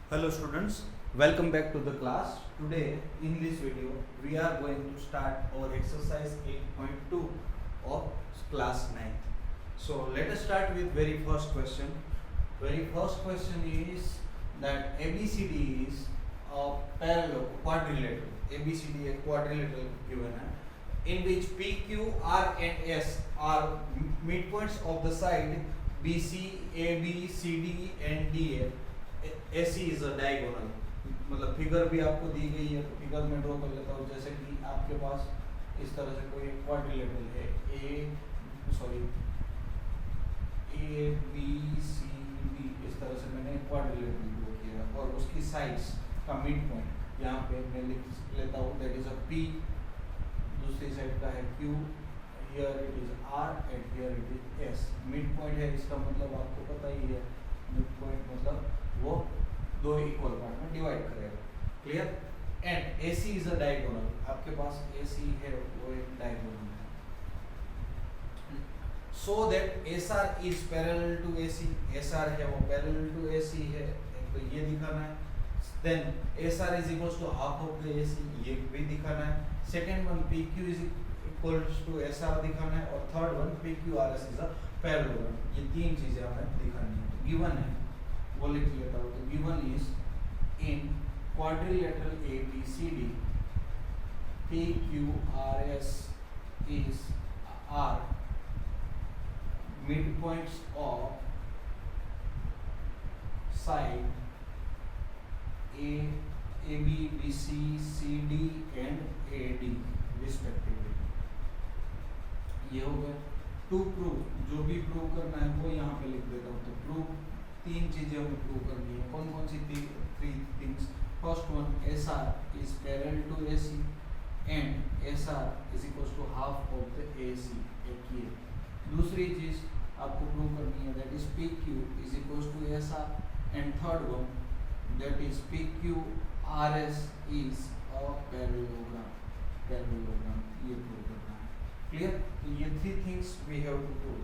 Hello students, welcome back to the class. Today in this video we are going to start our exercise 8.2 of class 9th. So let us start with very first question. Very first question is that ABCD is a parallel quadrilateral. ABCD a quadrilateral given in which PQ, R and S are midpoints of the side BC, AB, CD and DA. AC is a diagonal, मतलब figure भी आपको दी गई है तो figure में draw कर लेता हूँ। जैसे कि आपके पास इस तरह से कोई क्वाड्रिलेटरल है ए बी सी डी, इस तरह से मैंने क्वाड्रिलेटरल ड्रॉ किया और उसकी साइड्स का मिड पॉइंट यहाँ पे मैं लिख लेता हूँ, दैट इज अ पी। दूसरी साइड का है Q, here it is R and here it is S. Mid point है, इसका मतलब आपको पता ही है, मिड पॉइंट मतलब वो दो इक्वल पार्ट में डिवाइड करेगा। Clear? And AC is a diagonal, आपके पास AC है वो एक डायगोनल है। So that SR is parallel to AC, SR है वो पैरेलल टू AC है, तो ये दिखाना है। Then SR is equals to half of the AC, ये भी दिखाना है। Second one PQ is equals to SR दिखाना है और third one PQRS is a parallelogram. ये तीन चीजें हमें दिखानी है। गिवन है वो लिख लेता हूँ। तो given is in quadrilateral ABCD PQRS is are midpoints of side AB, BC, CD and AD respectively। ये हो गया। टू प्रूव, जो भी प्रूव करना है वो यहाँ पे लिख देता हूँ। तो प्रूव, तीन चीजें हमें प्रूव करनी है। कौन कौन सी three things? First one, SR is parallel to AC and SR is equals to half of the AC। एक ये। दूसरी चीज आपको प्रूव करनी है, that is PQ is equals to SR and third one that is PQRS is a parallelogram. Parallelogram ये prove करना है। क्लियर? तो ये three things we have to prove.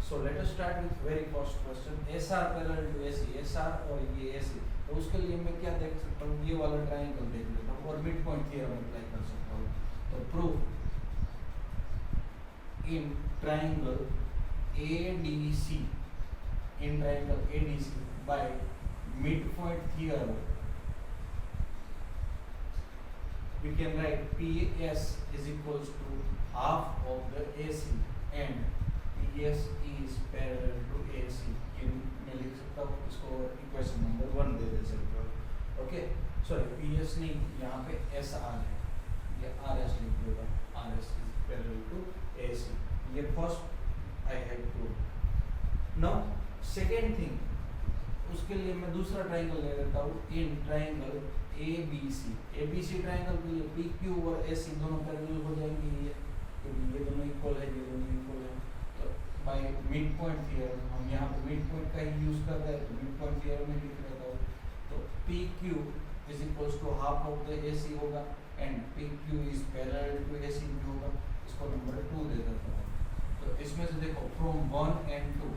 So let us start with very first question. SR parallel to AC, SR और ये AC, तो उसके लिए मैं क्या देख सकता हूँ? ये वाला ट्रायंगल देख लेता हूँ और मिड पॉइंट थ्योरम अप्लाई कर सकता हूँ। तो prove in triangle ADC, in triangle ADC by mid point theorem we can write PS is equals to half of the AC and PS is parallel to AC। ये मैं लिख सकता हूँ, इसको इक्वेशन नंबर 1 दे सकते हो। ओके, सॉरी PS नहीं, यहाँ पे SR है, ये RS लिख देगा। RS is parallel to AC। ये first I have prove. Now second thing, उसके लिए मैं दूसरा ट्रायंगल ले लेता हूँ। इन ट्रायंगल ABC ट्रायंगल के लिए PQ और AC दोनों पैरेलल हो जाएंगे, ये दोनों इक्वल है, ये दोनों इक्वल है। तो बाय मिड पॉइंट थ्योरम, हम यहाँ पे मिड पॉइंट का ही यूज कर रहे हैं, तो मिड पॉइंट थ्योरम में लिख लेता हूँ। तो PQ is equals to half of the AC होगा and PQ is parallel to AC भी होगा। इसको नंबर 2 दे देता हूँ। तो इसमें से देखो, फ्रॉम 1 एंड 2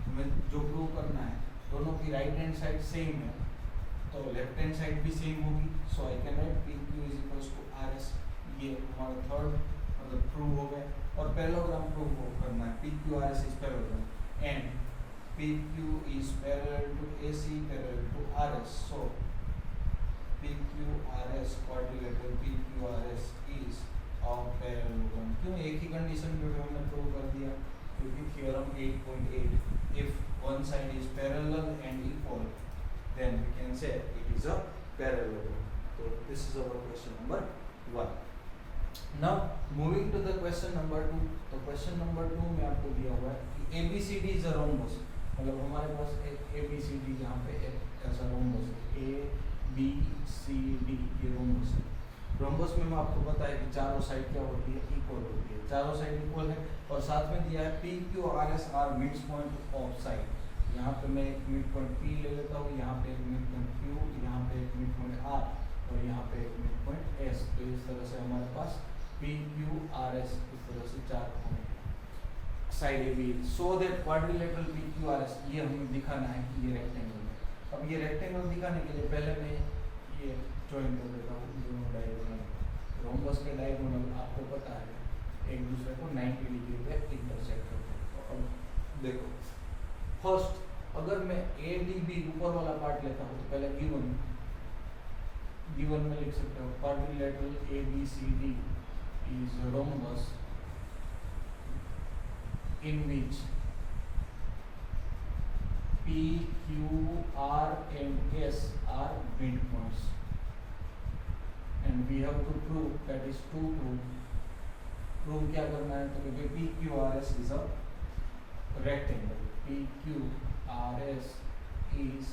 हमें जो प्रूव करना है, दोनों की राइट हैंड साइड सेम है तो लेफ्ट हैंड साइड भी सेम होगी। So I can write PQ is equals to RS। ये हमारा थर्ड मतलब प्रूव हो गया। और पैरेललोग्राम प्रूव करना है, PQRS is parallelogram and PQ is parallel to AC parallel to RS। So PQRS quadrilateral PQRS is a parallelogram. क्यों? एक ही कंडीशन पे हमने प्रूव कर दिया, क्योंकि theorem 8.8 if one side is parallel and equal then we can say it is a parallelogram। So this is our question number 1। now moving to the question number 2। तो question number 2 में आपको दिया हुआ है कि ABCD is a rhombus, मतलब हमारे पास एक ABCD यहाँ पे एक ऐसा rhombus है, ABCD ये rhombus है। rhombus में आपको पता है कि चारों साइड क्या होती है? इक्वल होती है। चारों साइड इक्वल है और साथ में दिया है PQRS are mid point of side. यहाँ पे मैं एक मिड पॉइंट P ले लेता हूँ, यहाँ पे एक मिड पॉइंट Q, यहाँ पे एक मिड पॉइंट R और यहाँ पे एक मिड पॉइंट S। तो इस तरह से हमारे पास PQRS इस तरह से चार point side A B, so that quadrilateral PQRS ये हमें दिखाना है कि ये रेक्टेंगल है। अब ये रेक्टेंगल दिखाने के लिए पहले मैं ये ज्वाइन कर देता हूँ दोनों डायगोनल। रोम्बस के डायगोनल आपको पता है एक दूसरे को 90 डिग्री पे इंटरसेक्ट करते हैं। तो अब देखो फर्स्ट अगर मैं ए डी बी ऊपर वाला पार्ट लेता हूँ तो पहले गिवन में लिख सकते हो quadrilateral A B C D is rhombus in which P, Q, R and S are midpoints, and we have to prove, that is to prove क्या करना है, तो क्योंकि P, Q, R, S is a rectangle, P, Q, R, S is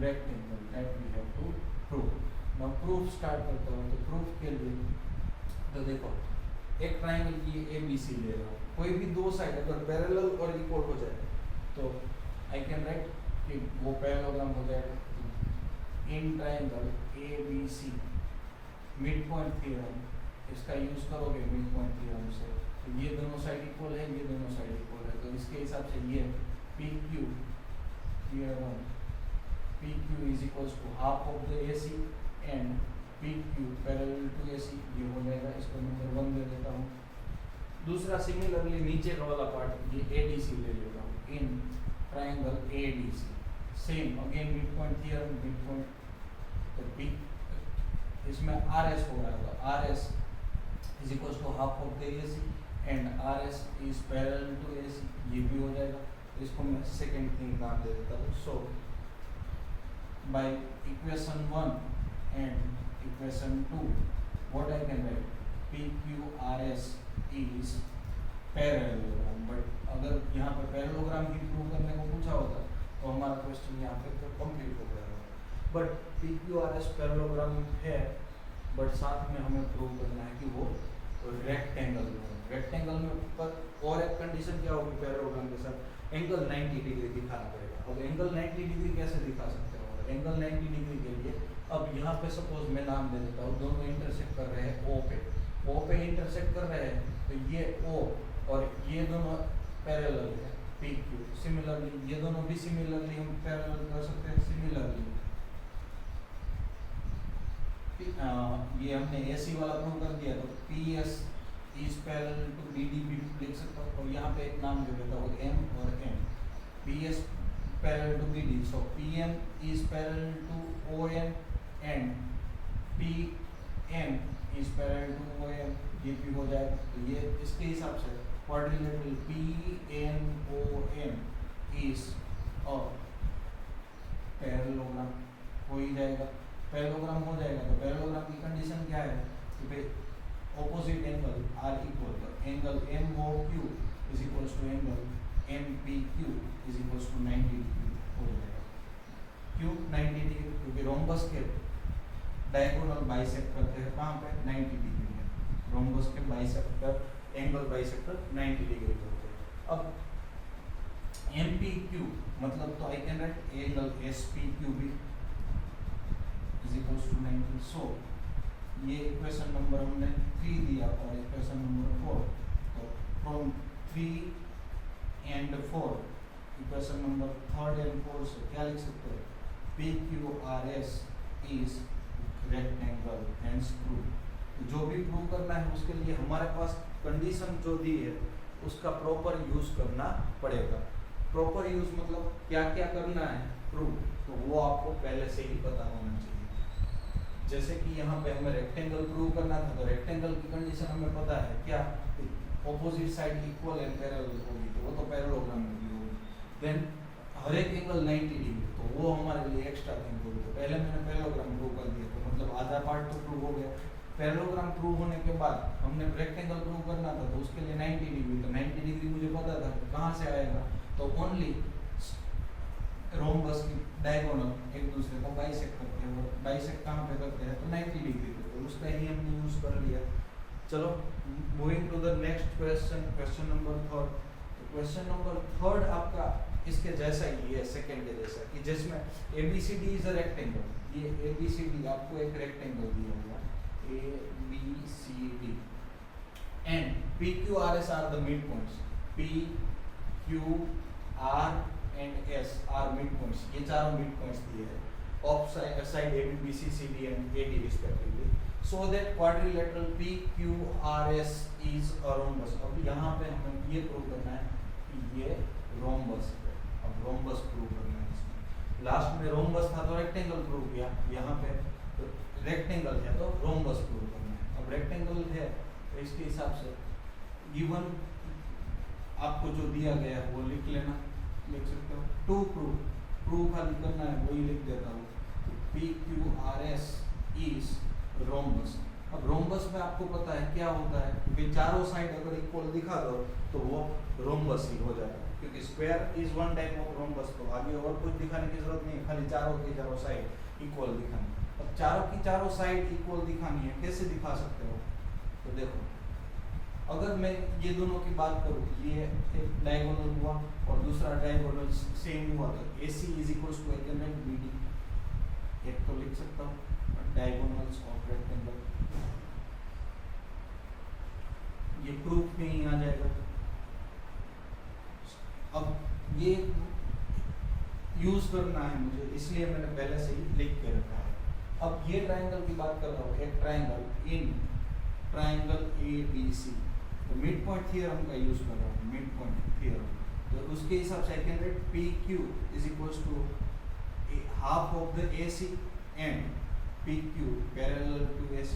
rectangle, that we have to prove. Now proof start करता हूँ, तो proof के लिए तो देखो एक ट्राइंगल की ABC ले रहा हूँ, कोई भी दो साइड अगर पैरेलल और इक्वल हो जाए तो I can write कि वो पैरेललोग्राम हो जाएगा in triangle ABC mid point theorem, इसका यूज करोगे मिड पॉइंट थ्योरम से, तो ये दोनों साइड इक्वल है, ये दोनों साइड इक्वल है, तो इसके हिसाब से ये PQ theorem PQ is equals to half of the AC and PQ parallel to AC, ये हो जाएगा, इसको नंबर 1 दे देता हूँ। दूसरा सिमिलरली नीचे का वाला पार्ट ये ADC ले लेता हूँ in triangle ADC, same again mid point theorem, mid point, तो P इसमें RS हो रहा है, RS is equals to half of the AC and RS is parallel to AC, ये भी हो जाएगा, इसको मैं सेकंड थिंग नाम दे देता हूँ। So by equation 1 and equation 2 what I can write PQRS is parallelogram, but अगर यहाँ पर पैरेललोग्राम ही प्रूव करने को पूछा होता तो हमारा क्वेश्चन यहाँ पे कंप्लीट हो गया होगा। बट PQRS पैरेललोग्राम है, बट साथ में हमें प्रूव करना है कि वो रेक्टेंगल में, रेक्टेंगल में पर और एक कंडीशन क्या होगी पैरेललोग्राम के साथ, एंगल 90 डिग्री दिखाना पड़ेगा। अब एंगल 90 डिग्री कैसे दिखा सकते हो, एंगल 90 डिग्री के लिए अब यहाँ पे सपोज मैं नाम दे देता हूँ, दोनों इंटरसेक्ट कर रहे हैं O पे इंटरसेक्ट कर रहे हैं, तो ये O और ये दोनों पैरेलल है PQ, सिमिलरली ये दोनों भी सिमिलरली हम पैरेलल कर सकते हैं, सिमिलरली ये हमने AC वाला प्रूव कर दिया, तो PS is parallel to BD भी लिख सकता हूँ, और यहाँ पे एक नाम दे देता हूँ M और N, PS parallel to BD, so PM is parallel to OM and PM is parallel to OM, ये भी हो जाएगा, तो ये इसके हिसाब से quadrilateral PNOM is a parallelogram हो ही जाएगा, पैरेललोग्राम हो जाएगा। तो पैरेललोग्राम की कंडीशन क्या है कि भाई ऑपोजिट एंगल आर इक्वल, तो angle MOQ is equals to angle MPQ is equals to 90 degree हो जाएगा। क्यों 90 डिग्री, क्योंकि रोम्बस के डायगोनल बाइसेक्ट करते हैं कहाँ पे 90 डिग्री है, रोम्बस के बाइसेक्टर एंगल बाइसेक्टर 90 डिग्री होते हैं। अब MPQ मतलब तो आई कैन राइट एंगल SPQ भी इज इक्वल्स टू 90, सो ये इक्वेशन नंबर हमने 3 दिया और इक्वेशन नंबर 4, तो from 3 and 4 equation number 3 and 4 से क्या लिख सकते हैं, PQRS is rectangle hence prove. जो भी प्रूव करना है उसके लिए हमारे पास कंडीशन जो दी है उसका प्रॉपर यूज करना पड़ेगा। प्रॉपर यूज मतलब क्या क्या करना है प्रूव, तो वो आपको पहले से ही पता होना चाहिए। जैसे कि यहाँ पे हमें रेक्टेंगल प्रूव करना था, तो रेक्टेंगल की कंडीशन हमें पता है क्या, opposite side equal and parallel होगी, तो वो तो पैरेललोग्राम में भी होगी। देन हर एक एंगल 90 डिग्री, तो वो हमारे लिए एक्स्ट्रा थिंग होगी। तो पहले मैंने पैरेललोग्राम प्रूव कर दिया, तो मतलब आधा पार्ट तो प्रूव हो गया। पैरेललोग्राम प्रूव होने के बाद हमने रेक्टेंगल प्रूव करना था, तो उसके लिए 90 डिग्री, तो 90 डिग्री मुझे पता था कहाँ से आएगा, तो ओनली रोम्बस की डायगोनल एक दूसरे को बाइसेक्ट करते हैं, वो बाइसेक्ट कहाँ पे करते हैं, तो 90 डिग्री पे, तो उसका ही हमने यूज कर लिया। चलो moving to the next question, question number 3। तो क्वेश्चन नंबर 3 आपका इसके जैसा ही है, सेकंड के जैसा, कि जिसमें ABCD इज अ रेक्टेंगल, ये ABCD आपको एक रेक्टेंगल दिया हुआ ABCD and PQRS are the mid points, PQR and S are midpoints. ये चारों midpoints दिए हैं of side AB, BC, CD and AD respectively. So that quadrilateral PQRS is a rhombus. अब यहाँ पे हमें ये प्रूव करना है कि ये rhombus है. अब rhombus प्रूव करना है इसमें. लास्ट में rhombus था तो rectangle प्रूव किया. यहाँ पे तो rectangle है तो rhombus प्रूव करना है. अब rectangle है तो इसके हिसाब से given आपको जो दिया गया है वो लिख लेना, लिख सकते हो. टू प्रूव खाली करना है वही लिख देता हूँ. PQRS is rhombus. अब rhombus में आपको पता है क्या होता है, क्योंकि चारों साइड अगर इक्वल दिखा दो तो वो rhombus ही हो जाएगा, क्योंकि square is one type of rhombus. तो आगे और कुछ दिखाने की जरूरत नहीं है, खाली चारों की चारों साइड इक्वल दिखानी. अब चारों की चारों साइड इक्वल दिखानी है, कैसे दिखा सकते हो? तो देखो, अगर मैं ये दोनों की बात करूँ, ये एक डायगोनल हुआ और दूसरा डायगोनल सेम हुआ, तो AC is equals to I can write BD. एक तो लिख सकता हूँ डायगोनल्स ऑफ रेक्टेंगल. ये प्रूफ में ही आ जाएगा. अब ये यूज करना है मुझे, इसलिए मैंने पहले से ही लिख के रखा है. अब ये ट्रायंगल की बात कर रहा हूँ, एक ट्रायंगल इन ट्रायंगल ABC. तो मिड पॉइंट थ्योरम का यूज कर रहा हूँ, मिड पॉइंट थ्योरम. तो उसके हिसाब से I can write PQ is equals to half of the AC and PQ parallel to AC.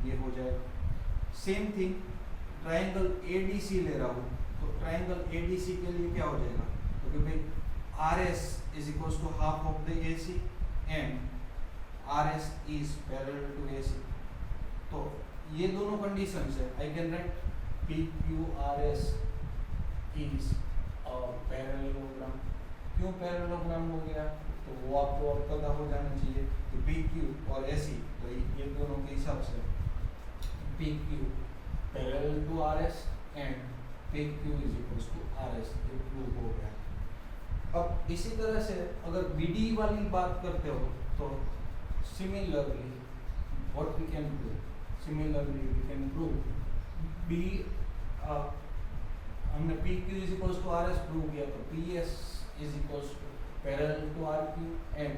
ये हो जाएगा. सेम थिंग ट्रायंगल ADC ले रहा हूँ, तो ट्रायंगल ADC के लिए क्या हो जाएगा? तो क्योंकि RS is equals to half of the AC and RS is parallel to AC. तो ये दोनों कंडीशंस है. I can write PQRS is a parallelogram. क्यों पैरेललोग्राम हो गया? तो वो आपको अब पता हो जाना चाहिए. तो PQ और AC, तो ये दोनों के हिसाब से PQ parallel to RS and PQ is equals to RS. ये प्रूव हो गया. अब इसी तरह से अगर BD वाली बात करते हो तो similarly what we can do, similarly we can prove B. हमने PQ is equals to RS prove किया, तो PS is equals to parallel to RQ and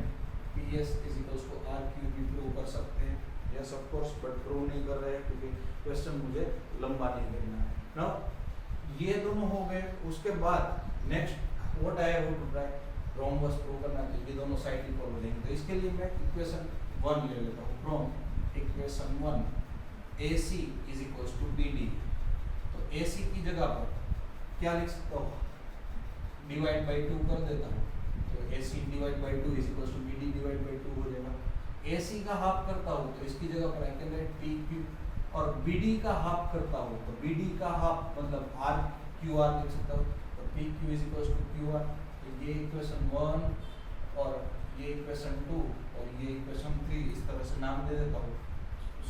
PS is equals to RQ भी प्रूव कर सकते हैं. Yes of course, but prove नहीं कर रहे हैं क्योंकि क्वेश्चन मुझे लंबा नहीं करना है. नाउ ये दोनों हो गए. उसके बाद next what I have to try, rhombus prove करना है. तो ये दोनों साइड इक्वल हो जाएंगे. तो इसके लिए मैं इक्वेशन 1 ले लेता हूँ. From equation 1 AC is equals to BD. तो AC की जगह पर क्या लिख सकता हूँ? डिवाइड बाई 2 कर देता हूँ. तो AC divide by 2 is equals to BD divide by 2 हो जाएगा. AC का हाफ करता हूँ तो इसकी जगह पर आई कैन राइट PQ, और BD का हाफ करता हूँ तो BD का हाफ मतलब RQR लिख सकता हूँ. तो PQ is equals to QR. तो ये इक्वेशन 1 और ये इक्वेशन 2 और ये इक्वेशन 3 इस तरह से नाम दे देता हूँ.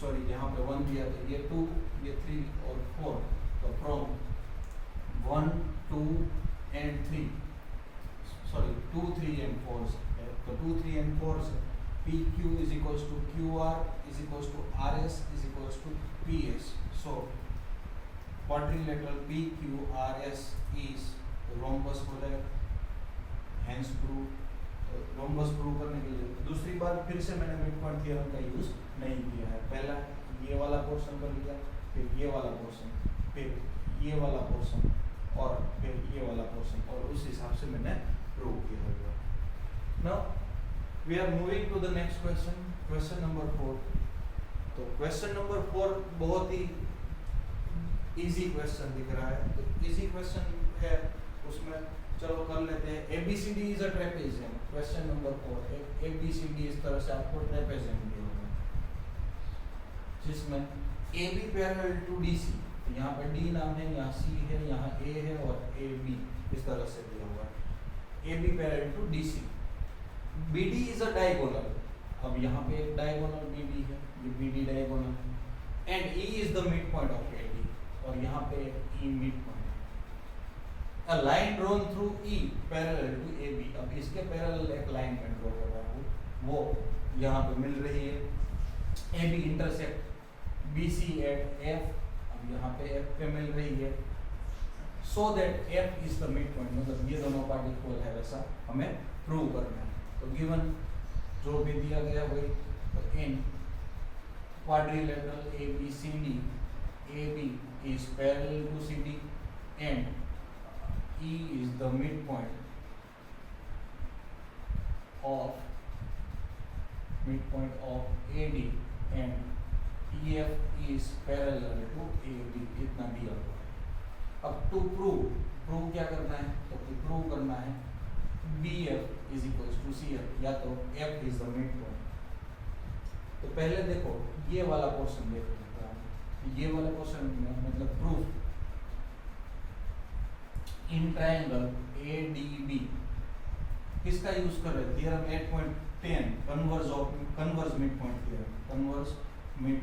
सॉरी, यहाँ पे 1 दिया तो ये 2, ये 3 और 4. तो फ्रॉम 1, 2 एंड 3, सॉरी 2, 3 एंड 4 से, तो 2, 3 एंड 4 से PQ is equals to QR is equals to RS is equals to PS. So quadrilateral PQRS is rhombus हो जाएगा. Hence prove. रोम्बस प्रूव करने के लिए दूसरी बार फिर से मैंने मिड पॉइंट थ्योरम का यूज नहीं किया है. पहला ये वाला पोर्शन कर लिया, फिर ये वाला पोर्शन, फिर ये वाला पोर्शन और फिर ये वाला पोर्शन, और उस हिसाब से मैंने प्रूव किया होगा. Now we are moving to the next question, question number 4. तो क्वेश्चन नंबर 4 बहुत ही इजी क्वेश्चन दिख रहा है. तो इजी क्वेश्चन है, उसमें चलो कर लेते हैं. ABCD is a trapezium. Question number 4, एक ABCD इस तरह से आपको ट्रेपेजियम दिया होगा जिसमें AB पैरेलल टू DC. तो यहाँ पे D नाम है, यहाँ C है, यहाँ A है और AB इस तरह से दिया हुआ है. AB parallel to DC. BD is a diagonal. अब यहाँ पे एक डायगोनल BD है, ये BD diagonal, and E is the mid point of AD, और यहाँ पे E mid point. A line drawn through E parallel to AB. अब इसके पैरेलल एक लाइन में ड्रॉ कर रहा हूँ, वो यहाँ पे मिल रही है. AB intersect BC at F. अब यहाँ पे F पे मिल रही है. So that F is the mid point, मतलब ये दोनों पार्ट इक्वल है वैसा हमें प्रूव करना है। तो गिवन जो भी दिया गया वही, तो इन quadrilateral ABCD, AB is parallel to CD and E is the midpoint of AD and EF is parallel to AB, इतना दिया हुआ है। अब टू प्रूव क्या करना है, तो प्रूव करना है BF is equals to CF, या तो F is the midpoint। तो पहले देखो ये वाला पोर्शन देखो, ये वाला पोर्शन में मतलब प्रूफ इन ट्रायंगल ADB किसका यूज कर रहे हैं, theorem 8.10 converse mid point theorem, converse mid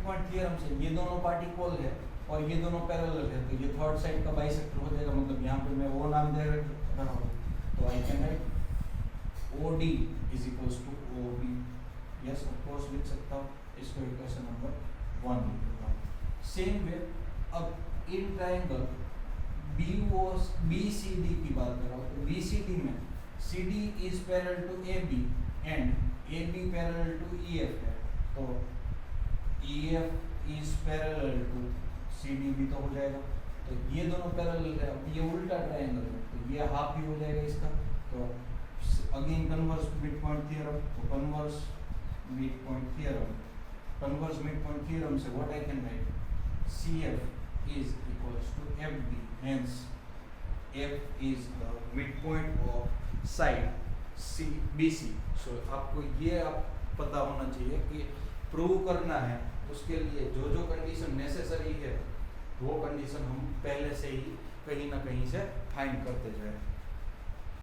point theorem से ये दोनों पार्ट इक्वल है और ये दोनों पैरेलल है, तो ये थर्ड साइड का बाइसेक्टर हो जाएगा। मतलब यहाँ पे मैं वो नाम दे रहा हूँ, तो आई can right OD is equals to OB, yes of course लिख सकता हूँ, इसको इक्वेशन नंबर 1 लिख देता हूँ। सेम वे अब इन ट्रायंगल BCD की बात कर रहा हूँ, तो BCD में CD is parallel to AB and AB parallel to EF है, तो EF is parallel to CD भी तो हो जाएगा। तो ये दोनों पैरेलल है, अब ये उल्टा ट्रायंगल है तो ये हाफ ही हो जाएगा इसका। तो again converse mid point theorem, तो कन्वर्स मिड पॉइंट थ्योरम से what I can right, CF is equals to FB, hence F is the midpoint of side BC। सो आपको ये आप पता होना चाहिए कि प्रूव करना है, उसके लिए जो जो कंडीशन नेसेसरी है वो कंडीशन हम पहले से ही कहीं ना कहीं से फाइंड करते जाए।